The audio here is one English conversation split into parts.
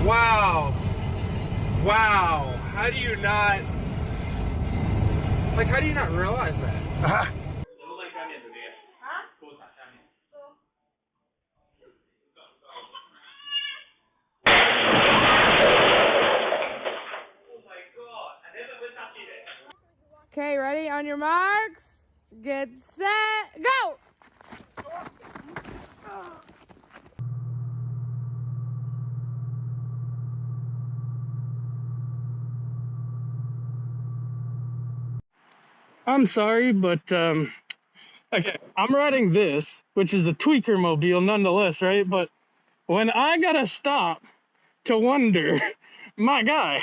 Wow. Wow. How do you not, like, how do you not realize that? Okay, ready? On your marks, get set, go! I'm sorry, but okay, I'm riding this, which is a tweaker mobile nonetheless, right? But when I gotta stop to wonder, my guy,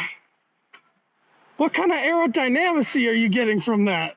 what kind of aerodynamicy are you getting from that?